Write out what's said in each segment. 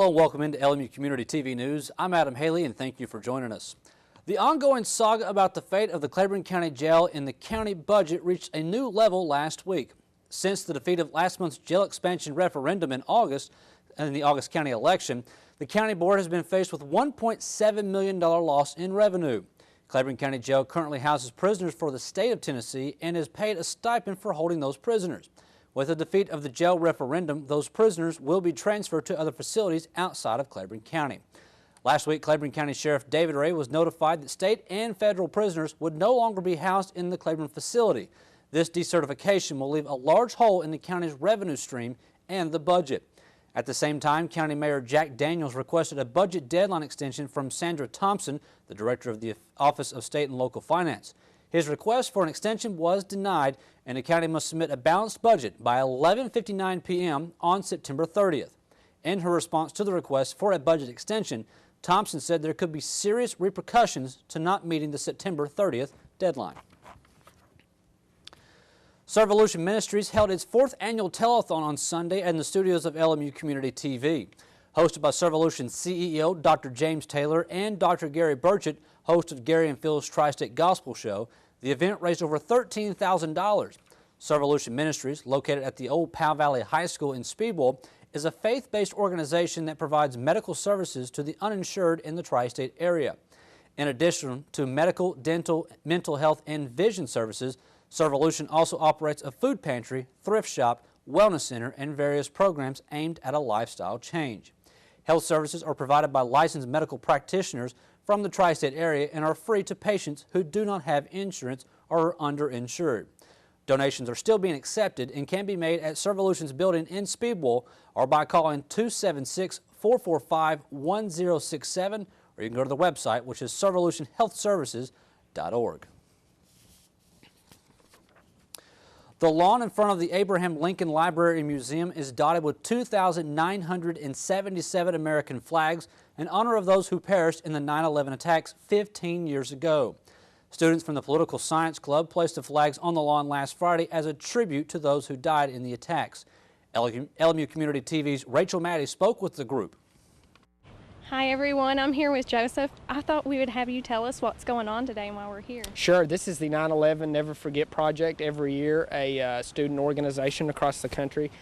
Hello and welcome into LMU Community TV News. I'm Adam Haley and thank you for joining us. The ongoing saga about the fate of the Claiborne County Jail in the county budget reached a new level last week. Since the defeat of last month's jail expansion referendum in August, in the August county election, the county board has been faced with $1.7 million loss in revenue. Claiborne County Jail currently houses prisoners for the state of Tennessee and is paid a stipend for holding those prisoners. With the defeat of the jail referendum, those prisoners will be transferred to other facilities outside of Claiborne County. Last week, Claiborne County Sheriff David Ray was notified that state and federal prisoners would no longer be housed in the Claiborne facility. This decertification will leave a large hole in the county's revenue stream and the budget. At the same time, County Mayor Jack Daniels requested a budget deadline extension from Sandra Thompson, the Director of the Office of State and Local Finance. His request for an extension was denied, and the county must submit a balanced budget by 11:59 p.m. on September 30th. In her response to the request for a budget extension, Thompson said there could be serious repercussions to not meeting the September 30th deadline. Servolution Ministries held its 4th annual telethon on Sunday in the studios of LMU Community TV. Hosted by Servolution CEO Dr. James Taylor and Dr. Gary Burchett, host of Gary and Phil's Tri-State Gospel Show, the event raised over $13,000. Servolution Ministries, located at the old Powell Valley High School in Speedwell, is a faith-based organization that provides medical services to the uninsured in the tri-state area. In addition to medical, dental, mental health, and vision services, Servolution also operates a food pantry, thrift shop, wellness center, and various programs aimed at a lifestyle change. Health services are provided by licensed medical practitioners from the tri-state area and are free to patients who do not have insurance or are underinsured. Donations are still being accepted and can be made at Servolution's building in Speedwell or by calling 276-445-1067, or you can go to the website, which is servolutionhealthservices.org. The lawn in front of the Abraham Lincoln Library and Museum is dotted with 2,977 American flags in honor of those who perished in the 9/11 attacks 15 years ago. Students from the Political Science Club placed the flags on the lawn last Friday as a tribute to those who died in the attacks. LMU Community TV's Rachel Maddie spoke with the group. Hi everyone, I'm here with Joseph. I thought we would have you tell us what's going on today while we're here. Sure, this is the 9/11 Never Forget Project. Every year a student organization across the country.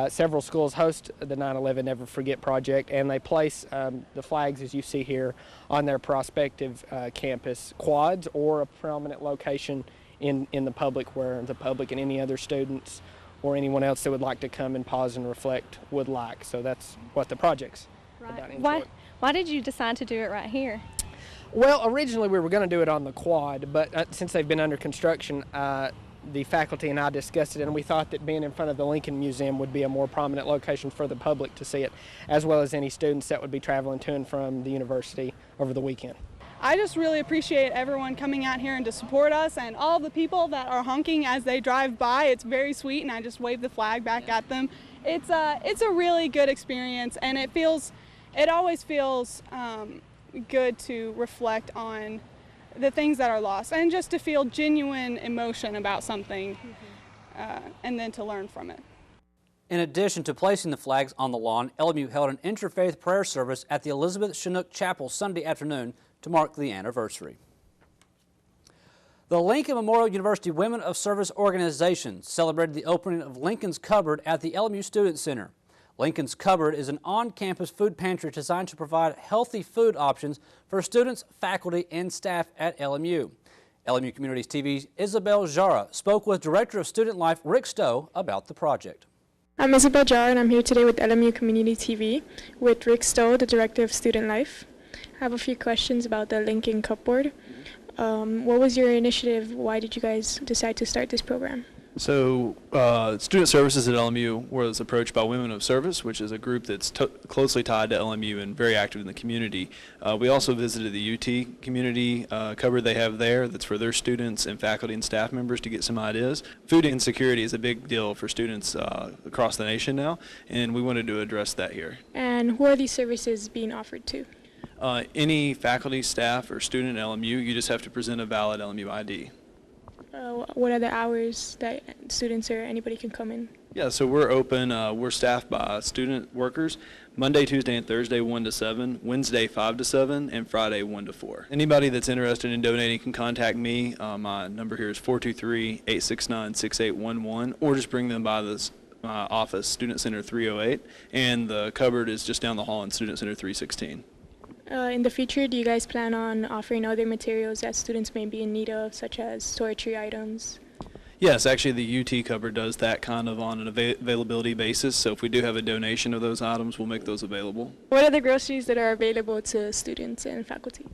Several schools host the 9/11 Never Forget Project, and they place the flags, as you see here, on their prospective campus quads or a prominent location in the public where the public and any other students or anyone else that would like to come and pause and reflect would like. So that's what the project's about. Why did you decide to do it right here? Well, originally we were going to do it on the quad, but since they've been under construction, the faculty and I discussed it, and we thought that being in front of the Lincoln Museum would be a more prominent location for the public to see it, as well as any students that would be traveling to and from the university over the weekend. I just really appreciate everyone coming out here and to support us, and all the people that are honking as they drive by. It's very sweet, and I just wave the flag back at them. It's a really good experience, and it always feels good to reflect on the things that are lost and just to feel genuine emotion about something and then to learn from it. In addition to placing the flags on the lawn, LMU held an interfaith prayer service at the Elizabeth Chinook Chapel Sunday afternoon to mark the anniversary. The Lincoln Memorial University Women of Service Organization celebrated the opening of Lincoln's Cupboard at the LMU Student Center. Lincoln's Cupboard is an on-campus food pantry designed to provide healthy food options for students, faculty, and staff at LMU. LMU Community TV's Isabel Jara spoke with Director of Student Life Rick Stowe about the project. I'm Isabel Jara, and I'm here today with LMU Community TV with Rick Stowe, the Director of Student Life. I have a few questions about the Lincoln Cupboard. What was your initiative? Why did you guys decide to start this program? So Student Services at LMU was approached by Women of Service, which is a group that's closely tied to LMU and very active in the community. We also visited the UT community cupboard they have there that's for their students and faculty and staff members to get some ideas. Food insecurity is a big deal for students across the nation now, and we wanted to address that here. And who are these services being offered to? Any faculty, staff, or student at LMU, you just have to present a valid LMU ID. What are the hours that students or anybody can come in? Yeah, so we're open. We're staffed by student workers Monday, Tuesday, and Thursday 1 to 7, Wednesday 5 to 7, and Friday 1 to 4. Anybody that's interested in donating can contact me. My number here is 423-869-6811, or just bring them by this office, Student Center 308, and the cupboard is just down the hall in Student Center 316. In the future, do you guys plan on offering other materials that students may be in need of, such as toiletry items? Yes, actually the UT cupboard does that kind of on an availability basis, so if we do have a donation of those items, we'll make those available. What are the groceries that are available to students and faculty?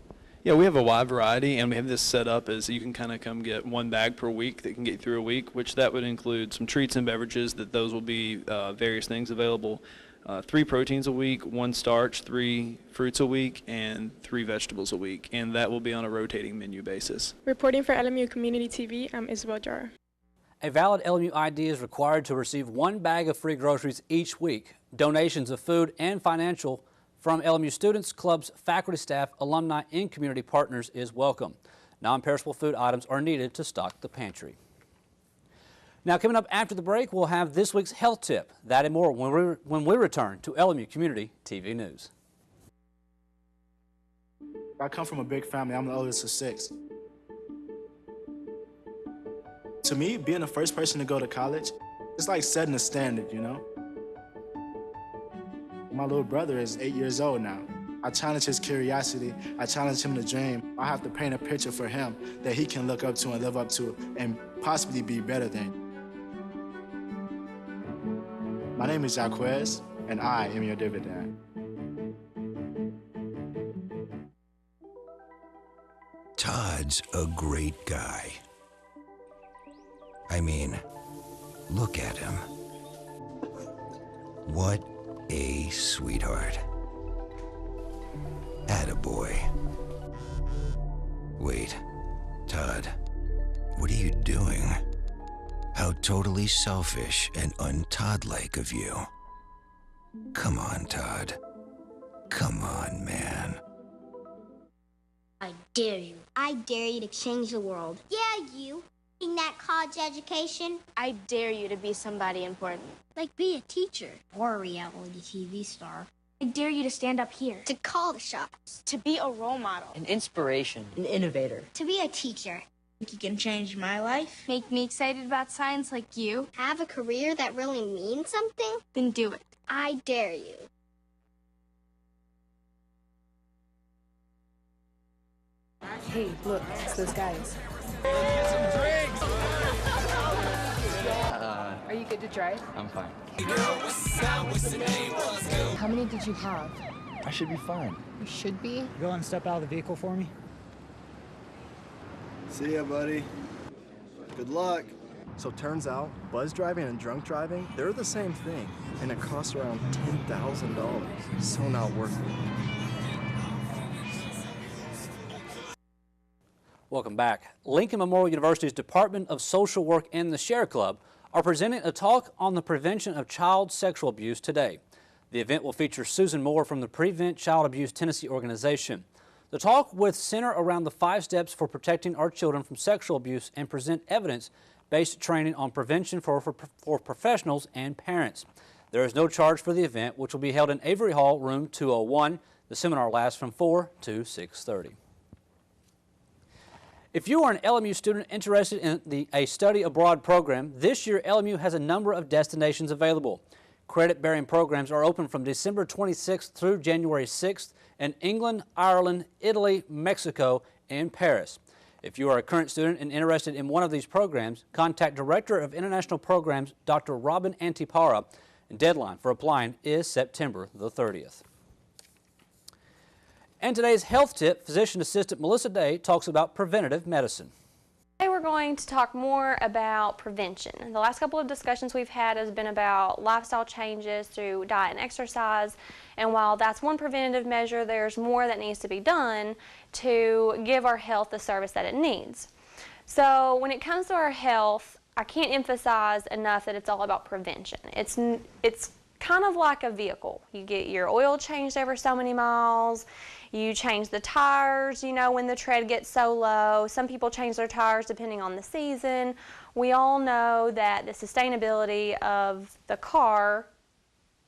Yeah, we have a wide variety, and we have this set up as you can kind of come get one bag per week that can get through a week, which that would include some treats and beverages, that those will be various things available. 3 proteins a week, 1 starch, 3 fruits a week, and 3 vegetables a week, and that will be on a rotating menu basis. Reporting for LMU Community TV, I'm Isabel Jar. A valid LMU ID is required to receive 1 bag of free groceries each week. Donations of food and financial from LMU students, clubs, faculty, staff, alumni, and community partners is welcome. Non-perishable food items are needed to stock the pantry. Now, coming up after the break, we'll have this week's health tip. That and more when we return to LMU Community TV News. I come from a big family. I'm the oldest of 6. To me, being the first person to go to college, it's like setting a standard, you know? My little brother is 8 years old now. I challenge his curiosity. I challenge him to dream. I have to paint a picture for him that he can look up to and live up to and possibly be better than. My name is Jaquez, and I am your dividend. Todd's a great guy. I mean, look at him. What a sweetheart. Attaboy. Wait, Todd, what are you doing? How totally selfish and un-Todd-like of you. Come on, Todd. Come on, man. I dare you. I dare you to change the world. Yeah, you. In that college education. I dare you to be somebody important. Like be a teacher. Or a reality TV star. I dare you to stand up here. To call the shots. To be a role model. An inspiration. An innovator. To be a teacher. Think you can change my life? Make me excited about science like you? Have a career that really means something? Then do it. I dare you. Hey, look, it's those guys. Get some drinks! Are you good to drive? I'm fine. How many did you have? I should be fine. You should be? Go and step out of the vehicle for me. See ya, buddy. Good luck. So turns out, buzz driving and drunk driving, they're the same thing, and it costs around $10,000. So not worth it. Welcome back. Lincoln Memorial University's Department of Social Work and the Share Club are presenting a talk on the prevention of child sexual abuse today. The event will feature Susan Moore from the Prevent Child Abuse Tennessee organization. The talk will center around the 5 steps for protecting our children from sexual abuse and present evidence-based training on prevention for professionals and parents. There is no charge for the event, which will be held in Avery Hall, room 201. The seminar lasts from 4 to 6:30. If you are an LMU student interested in a study abroad program, this year LMU has a number of destinations available. Credit-bearing programs are open from December 26th through January 6th in England, Ireland, Italy, Mexico, and Paris. If you are a current student and interested in one of these programs, contact Director of International Programs, Dr. Robin Antipara. The deadline for applying is September the 30th. And today's health tip, physician assistant Melissa Day talks about preventative medicine. Today we're going to talk more about prevention. The last couple of discussions we've had has been about lifestyle changes through diet and exercise, and while that's one preventative measure, there's more that needs to be done to give our health the service that it needs. So when it comes to our health, I can't emphasize enough that it's all about prevention. It's kind of like a vehicle. You get your oil changed every so many miles. You change the tires, you know, when the tread gets so low. Some people change their tires depending on the season. We all know that the sustainability of the car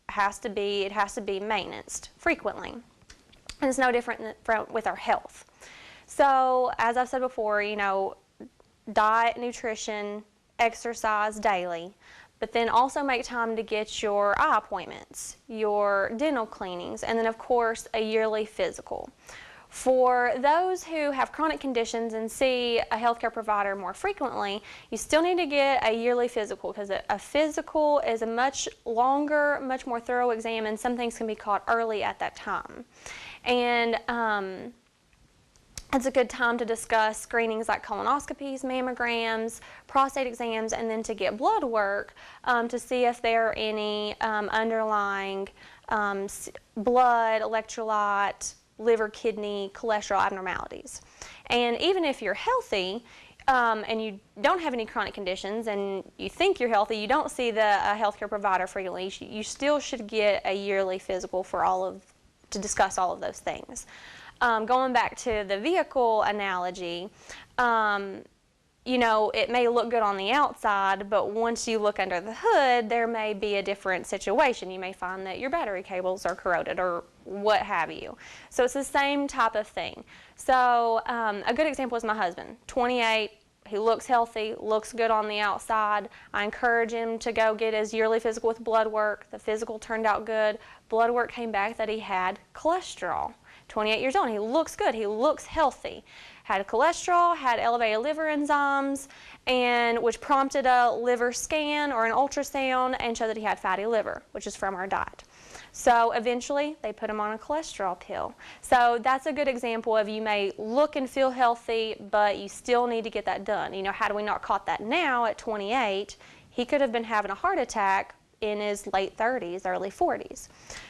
has to be maintained frequently. And it's no different with our health. So, as I've said before, you know, diet, nutrition, exercise daily. But then also make time to get your eye appointments, your dental cleanings, and then of course a yearly physical. For those who have chronic conditions and see a healthcare provider more frequently, you still need to get a yearly physical, because a physical is a much longer, much more thorough exam, and some things can be caught early at that time. And it's a good time to discuss screenings like colonoscopies, mammograms, prostate exams, and then to get blood work to see if there are any underlying blood, electrolyte, liver, kidney, cholesterol abnormalities. And even if you're healthy and you don't have any chronic conditions and you think you're healthy, you don't see the healthcare provider frequently, you still should get a yearly physical to discuss all of those things. Going back to the vehicle analogy, you know, it may look good on the outside, but once you look under the hood, there may be a different situation. You may find that your battery cables are corroded or what have you. So it's the same type of thing. So a good example is my husband, 28. He looks healthy, looks good on the outside. I encourage him to go get his yearly physical with blood work. The physical turned out good. Blood work came back that he had cholesterol. 28 years old, he looks good, he looks healthy. Had cholesterol, had elevated liver enzymes, and which prompted a liver scan or an ultrasound and showed that he had fatty liver, which is from our diet. So eventually they put him on a cholesterol pill. So that's a good example of you may look and feel healthy, but you still need to get that done. You know, had we not caught that now at 28, he could have been having a heart attack in his late 30s, early 40s.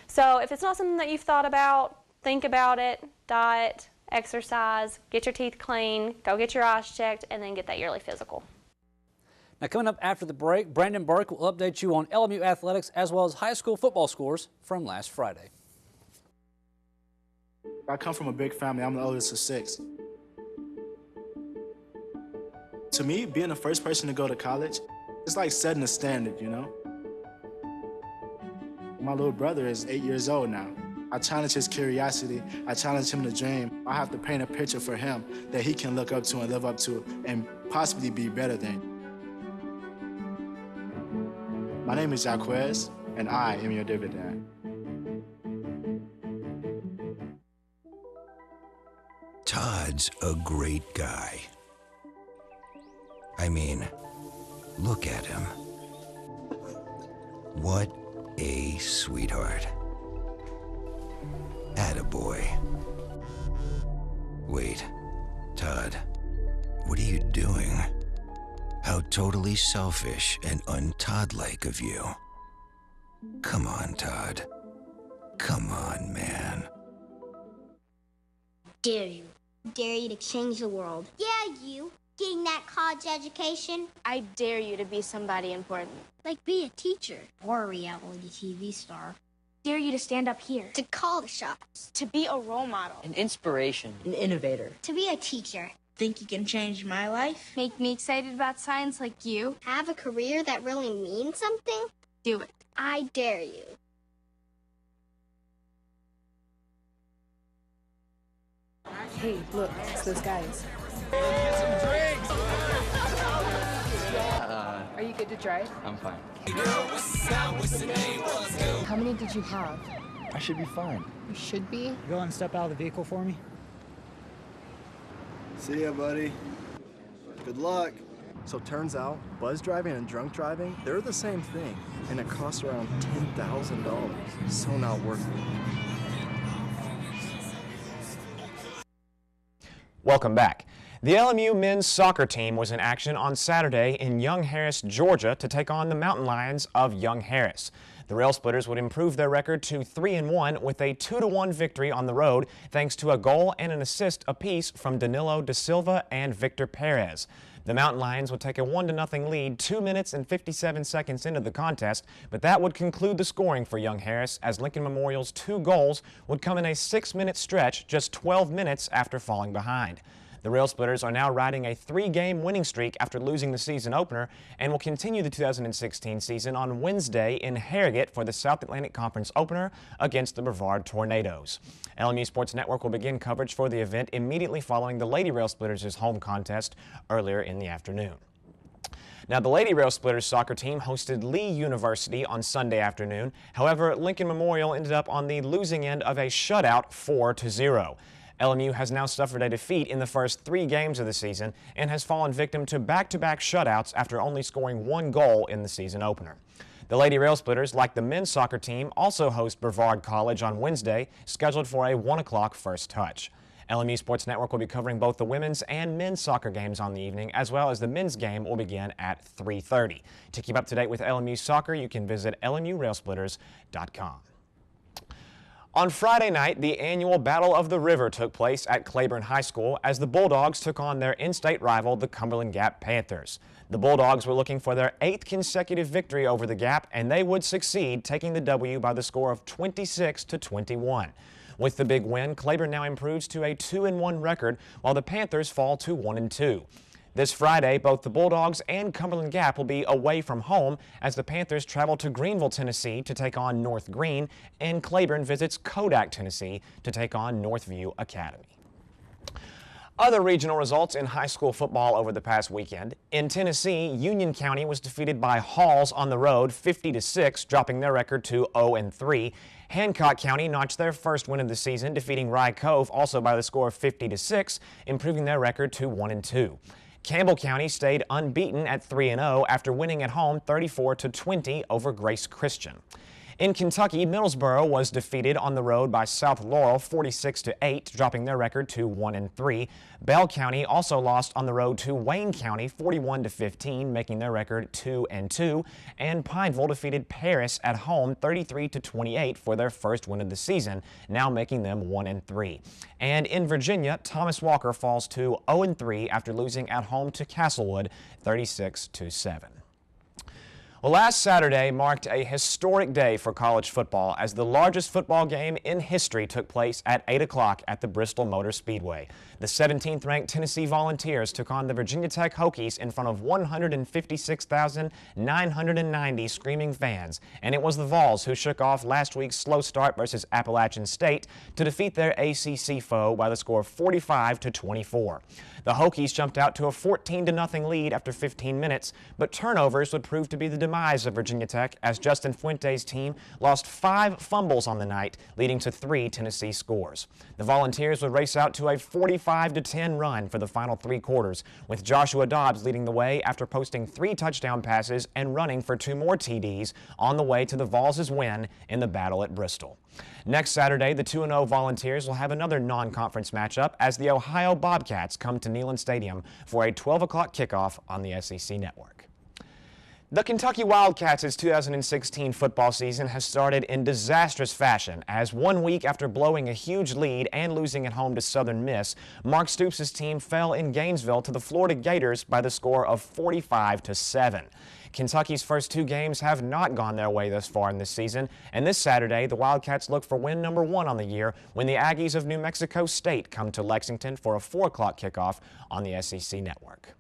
So if it's not something that you've thought about, think about it. Diet, exercise, get your teeth clean, go get your eyes checked, and then get that yearly physical. Now, coming up after the break, Brandon Burke will update you on LMU athletics as well as high school football scores from last Friday. I come from a big family. I'm the oldest of 6. To me, being the first person to go to college, it's like setting a standard, you know? My little brother is 8 years old now. I challenge his curiosity. I challenge him to dream. I have to paint a picture for him that he can look up to and live up to and possibly be better than. My name is Jaquez, and I am your dividend. Todd's a great guy. I mean, look at him. What a sweetheart. Attaboy. Wait, Todd, what are you doing? How totally selfish and un-Todd-like of you. Come on, Todd. Come on, man. Dare you. Dare you to change the world. Yeah, you. Getting that college education. I dare you to be somebody important. Like be a teacher. Or a reality TV star. Dare you to stand up here. To call the shots. To be a role model. An inspiration. An innovator. To be a teacher. Think you can change my life? Make me excited about science like you? Have a career that really means something? Do it. I dare you. Hey, look, it's those guys. Get some drinks! Are you good to drive? I'm fine. How many did you have? I should be fine. You should be. Go and step out of the vehicle for me. See ya, buddy. Good luck. So turns out, buzz driving and drunk driving, they're the same thing, and it costs around $10,000. So not worth it. Welcome back. The LMU men's soccer team was in action on Saturday in Young Harris, Georgia to take on the Mountain Lions of Young Harris. The Rail Splitters would improve their record to 3-1 with a 2-1 victory on the road thanks to a goal and an assist apiece from Danilo da Silva and Victor Perez. The Mountain Lions would take a 1-0 lead 2 minutes and 57 seconds into the contest, but that would conclude the scoring for Young Harris as Lincoln Memorial's 2 goals would come in a 6-minute stretch just 12 minutes after falling behind. The Rail Splitters are now riding a 3-game winning streak after losing the season opener and will continue the 2016 season on Wednesday in Harrogate for the South Atlantic Conference opener against the Brevard Tornadoes. LMU Sports Network will begin coverage for the event immediately following the Lady Rail Splitters' home contest earlier in the afternoon. Now, the Lady Rail Splitters soccer team hosted Lee University on Sunday afternoon. However, Lincoln Memorial ended up on the losing end of a shutout 4-0. LMU has now suffered a defeat in the first 3 games of the season and has fallen victim to back-to-back shutouts after only scoring 1 goal in the season opener. The Lady Rail Splitters, like the men's soccer team, also host Brevard College on Wednesday, scheduled for a 1 o'clock first touch. LMU Sports Network will be covering both the women's and men's soccer games on the evening, as well as the men's game will begin at 3:30. To keep up to date with LMU soccer, you can visit lmurailsplitters.com. On Friday night, the annual Battle of the River took place at Claiborne High School as the Bulldogs took on their in-state rival, the Cumberland Gap Panthers. The Bulldogs were looking for their 8th consecutive victory over the Gap, and they would succeed, taking the W by the score of 26-21. With the big win, Claiborne now improves to a 2-1 record, while the Panthers fall to 1-2. This Friday, both the Bulldogs and Cumberland Gap will be away from home as the Panthers travel to Greenville, Tennessee to take on North Greene, and Claiborne visits Kodak, Tennessee to take on Northview Academy. Other regional results in high school football over the past weekend. In Tennessee, Union County was defeated by Halls on the road 50-6, dropping their record to 0-3. Hancock County notched their first win of the season, defeating Rye Cove also by the score of 50-6, improving their record to 1-2. Campbell County stayed unbeaten at 3-0 after winning at home 34-20 over Grace Christian. In Kentucky, Middlesboro was defeated on the road by South Laurel 46-8, dropping their record to 1-3. Bell County also lost on the road to Wayne County 41-15, making their record 2-2. And Pineville defeated Paris at home 33-28 for their first win of the season, now making them 1-3. And in Virginia, Thomas Walker falls to 0-3 after losing at home to Castlewood 36-7. Well, last Saturday marked a historic day for college football as the largest football game in history took place at 8 o'clock at the Bristol Motor Speedway. The 17th-ranked Tennessee Volunteers took on the Virginia Tech Hokies in front of 156,990 screaming fans, and it was the Vols who shook off last week's slow start versus Appalachian State to defeat their ACC foe by the score of 45-24. The Hokies jumped out to a 14-0 lead after 15 minutes, but turnovers would prove to be the demise of Virginia Tech as Justin Fuente's team lost 5 fumbles on the night, leading to 3 Tennessee scores. The Volunteers would race out to a 45-10 run for the final 3 quarters, with Joshua Dobbs leading the way after posting 3 touchdown passes and running for 2 more TDs on the way to the Vols' win in the battle at Bristol. Next Saturday, the 2-0 Volunteers will have another non-conference matchup as the Ohio Bobcats come to Neyland Stadium for a 12 o'clock kickoff on the SEC Network. The Kentucky Wildcats' 2016 football season has started in disastrous fashion as 1 week after blowing a huge lead and losing at home to Southern Miss, Mark Stoops' team fell in Gainesville to the Florida Gators by the score of 45-7. Kentucky's first 2 games have not gone their way thus far in this season, and this Saturday, the Wildcats look for win number 1 on the year when the Aggies of New Mexico State come to Lexington for a 4 o'clock kickoff on the SEC Network.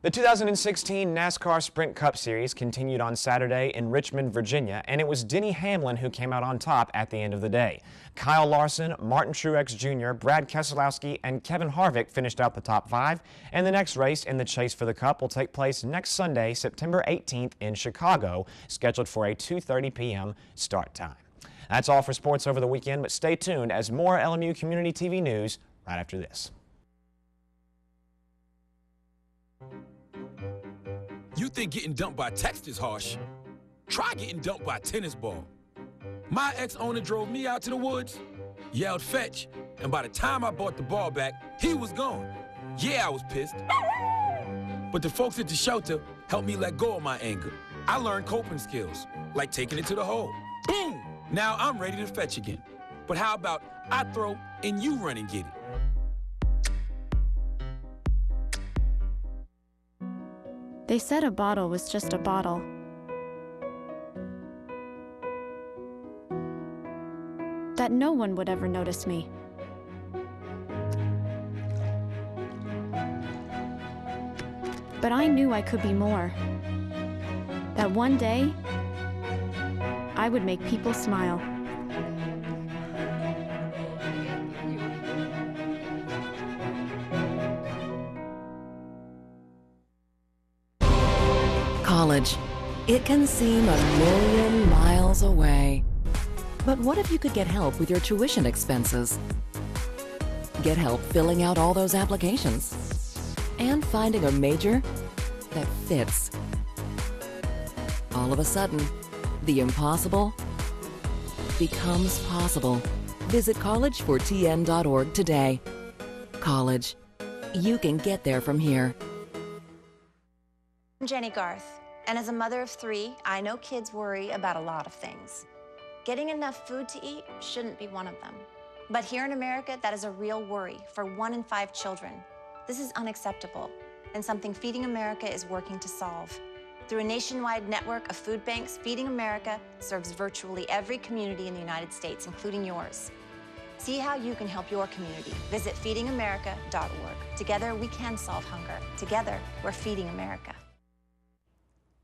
The 2016 NASCAR Sprint Cup Series continued on Saturday in Richmond, Virginia, and it was Denny Hamlin who came out on top at the end of the day. Kyle Larson, Martin Truex Jr., Brad Keselowski, and Kevin Harvick finished out the top 5, and the next race in the chase for the Cup will take place next Sunday, September 18th in Chicago, scheduled for a 2:30 p.m. start time. That's all for sports over the weekend, but stay tuned as more LMU Community TV news right after this. You think getting dumped by text is harsh? Try getting dumped by a tennis ball. My ex-owner drove me out to the woods, yelled fetch, and by the time I brought the ball back, he was gone. Yeah, I was pissed. But the folks at the shelter helped me let go of my anger. I learned coping skills, like taking it to the hole. Boom! Now I'm ready to fetch again. But how about I throw and you run and get it? They said a bottle was just a bottle. That no one would ever notice me. But I knew I could be more. That one day, I would make people smile. College. It can seem a million miles away. But what if you could get help with your tuition expenses? Get help filling out all those applications and finding a major that fits. All of a sudden, the impossible becomes possible. Visit collegefortn.org today. College. You can get there from here. I'm Jenny Garth, and as a mother of 3, I know kids worry about a lot of things. Getting enough food to eat shouldn't be one of them. But here in America, that is a real worry for 1 in 5 children. This is unacceptable, and something Feeding America is working to solve. Through a nationwide network of food banks, Feeding America serves virtually every community in the United States, including yours. See how you can help your community. Visit feedingamerica.org. Together, we can solve hunger. Together, we're Feeding America.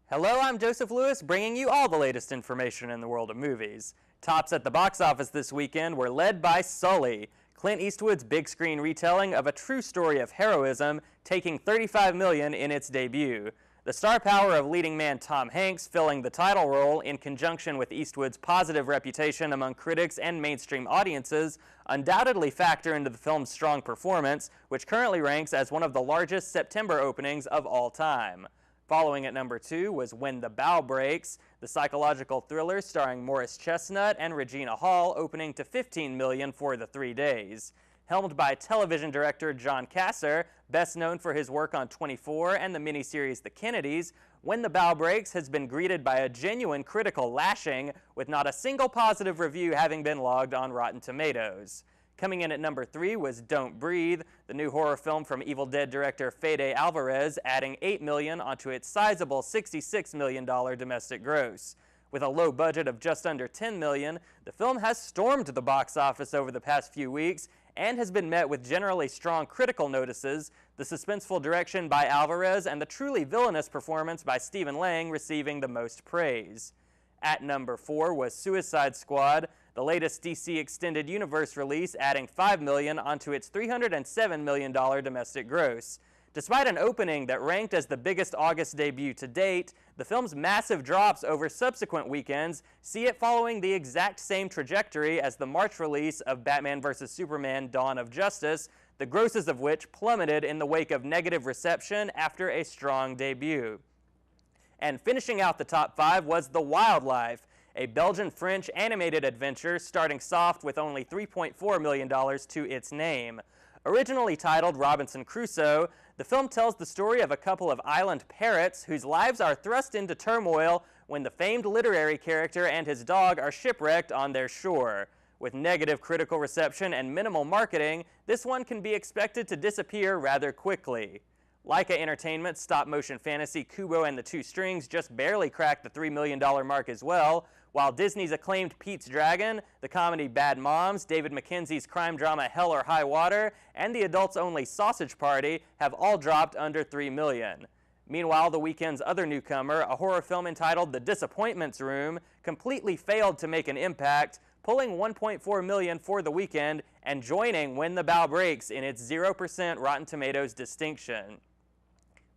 Hello, I'm Joseph Lewis, bringing you all the latest information in the world of movies. Tops at the box office this weekend were led by Sully, Clint Eastwood's big screen retelling of a true story of heroism, taking $35 million in its debut. The star power of leading man Tom Hanks filling the title role in conjunction with Eastwood's positive reputation among critics and mainstream audiences undoubtedly factor into the film's strong performance, which currently ranks as one of the largest September openings of all time. Following at number 2 was When the Bough Breaks, the psychological thriller starring Morris Chestnut and Regina Hall, opening to $15 million for the 3 days. Helmed by television director John Kasser, best known for his work on 24 and the miniseries The Kennedys, When the Bough Breaks has been greeted by a genuine critical lashing, with not a single positive review having been logged on Rotten Tomatoes. Coming in at number 3 was Don't Breathe, the new horror film from Evil Dead director Fede Alvarez, adding $8 million onto its sizable $66 million domestic gross. With a low budget of just under $10 million, the film has stormed the box office over the past few weeks and has been met with generally strong critical notices, the suspenseful direction by Alvarez and the truly villainous performance by Stephen Lang receiving the most praise. At number 4 was Suicide Squad, the latest DC Extended Universe release, adding $5 million onto its $307 million domestic gross. Despite an opening that ranked as the biggest August debut to date, the film's massive drops over subsequent weekends see it following the exact same trajectory as the March release of Batman vs. Superman: Dawn of Justice, the grosses of which plummeted in the wake of negative reception after a strong debut. And finishing out the top 5 was The Wildlife, a Belgian-French animated adventure starting soft with only $3.4 million to its name. Originally titled Robinson Crusoe, the film tells the story of a couple of island parrots whose lives are thrust into turmoil when the famed literary character and his dog are shipwrecked on their shore. With negative critical reception and minimal marketing, this one can be expected to disappear rather quickly. Leica Entertainment's stop-motion fantasy Kubo and the Two Strings just barely cracked the $3 million mark as well, while Disney's acclaimed Pete's Dragon, the comedy Bad Moms, David Mackenzie's crime drama Hell or High Water, and the adults-only Sausage Party have all dropped under $3 million. Meanwhile, the weekend's other newcomer, a horror film entitled The Disappointments Room, completely failed to make an impact, pulling $1.4 million for the weekend and joining When the Bough Breaks in its 0% Rotten Tomatoes distinction.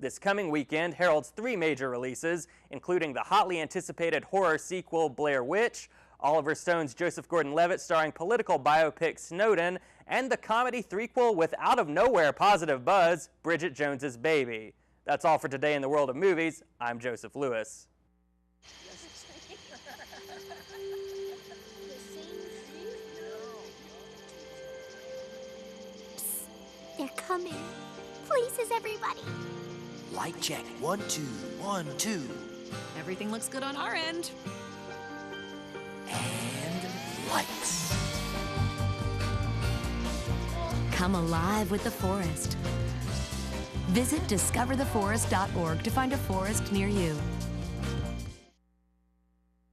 This coming weekend heralds 3 major releases, including the hotly anticipated horror sequel Blair Witch, Oliver Stone's Joseph Gordon-Levitt starring political biopic Snowden, and the comedy threequel with out-of-nowhere positive buzz, Bridget Jones's Baby. That's all for today in the world of movies. I'm Joseph Lewis. They're coming. pleases everybody. Light check. 1, 2, 1, 2. Everything looks good on our end. And lights. Come alive with the forest. Visit discovertheforest.org to find a forest near you.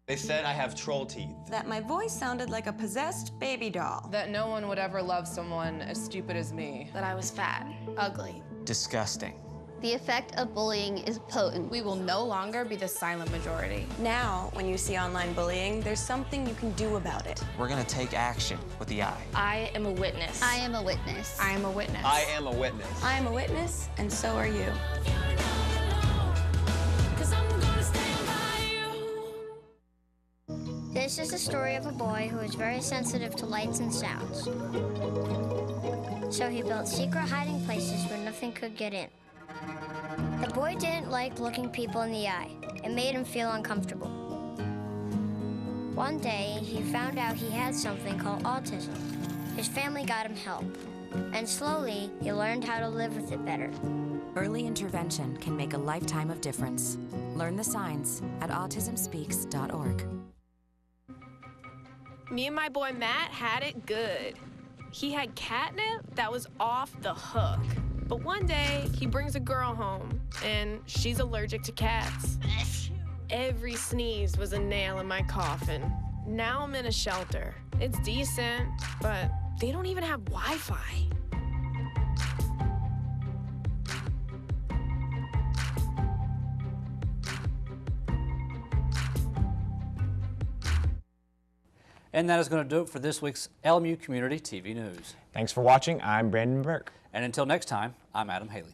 They said I have troll teeth. That my voice sounded like a possessed baby doll. That no one would ever love someone as stupid as me. That I was fat, ugly. Disgusting. The effect of bullying is potent. We will no longer be the silent majority. Now, when you see online bullying, there's something you can do about it. We're gonna take action with the eye. I am a witness. I am a witness. I am a witness. I am a witness. I am a witness, and so are you. This is the story of a boy who is very sensitive to lights and sounds. So he built secret hiding places where nothing could get in. The boy didn't like looking people in the eye. It made him feel uncomfortable. One day, he found out he had something called autism. His family got him help, and slowly, he learned how to live with it better. Early intervention can make a lifetime of difference. Learn the signs at autismspeaks.org. Me and my boy Matt had it good. He had catnip that was off the hook. But one day, he brings a girl home, and she's allergic to cats. Every sneeze was a nail in my coffin. Now I'm in a shelter. It's decent, but they don't even have Wi-Fi. And that is going to do it for this week's LMU Community TV News. Thanks for watching. I'm Brandon Burke. And until next time, I'm Adam Haley.